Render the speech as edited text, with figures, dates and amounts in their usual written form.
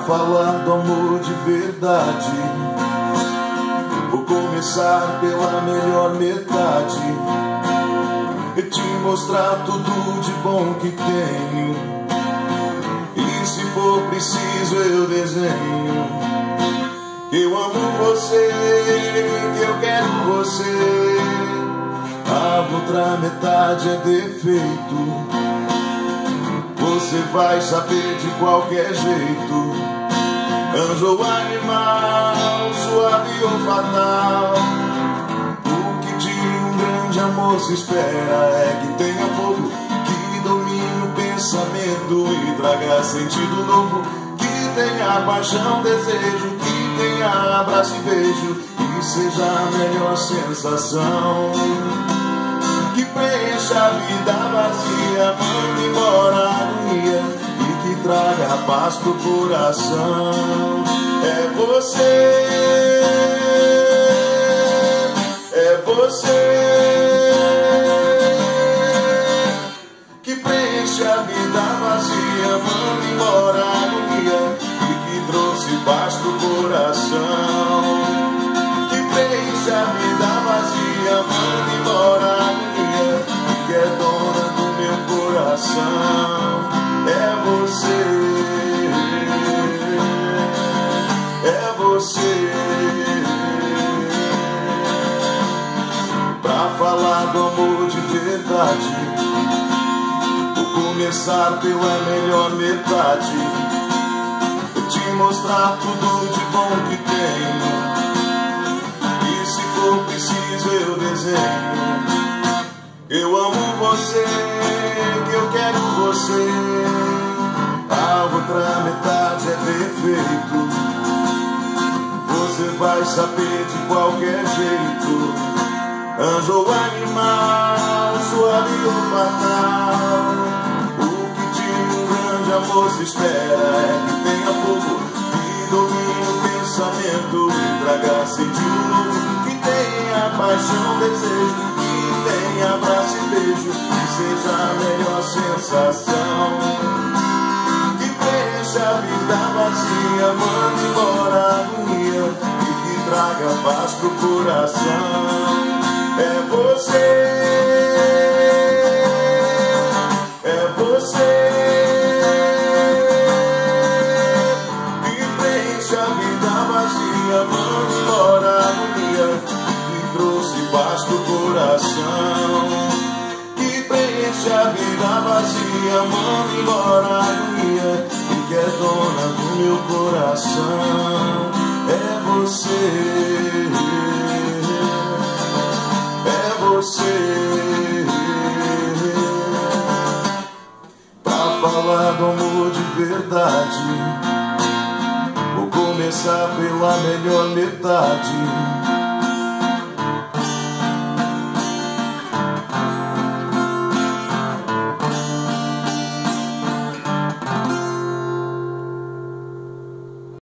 falar do amor de verdade, vou começar pela melhor metade e te mostrar tudo de bom que tenho. E se for preciso eu desenho que eu amo você, que eu quero você. A outra metade é defeito, você vai saber de qualquer jeito. Anjo ou animal, suave ou fatal, o que de um grande amor se espera é que tenha fogo, que domine o pensamento e traga sentido novo, que tenha paixão, desejo, que tenha abraço e beijo, e seja a melhor sensação, que preencha a vida vazia, manda embora a agonia e que traga paz pro coração. É você, é você, que preenche a vida vazia, manda embora a agonia e que trouxe paz pro coração. Que preenche a vida vazia, manda embora a agonia e que é dona do meu coração. É você, é você. Pra falar do amor de verdade, vou começar pela melhor metade, vou te mostrar tudo de bom que tenho. E se for preciso eu desenho eu amo você, que eu quero você. A outra metade é defeito, você vai saber de qualquer jeito. Anjo ou animal, suave ou fatal, o que de um grande amor se espera é que tenha fogo, que domine o pensamento e traga sentido novo, que tenha paixão, desejo, que tenha abraço e beijo, que seja a melhor sensação, que preencha a vida vazia, manda embora a agonia e que traga paz pro coração. É você, é você, que preenche a vida vazia, manda embora a agonia que trouxe paz pro coração. Que preenche a vida vazia, manda embora a agonia e que é dona do meu coração. É você, você. Pra falar do amor de verdade, vou começar pela melhor metade,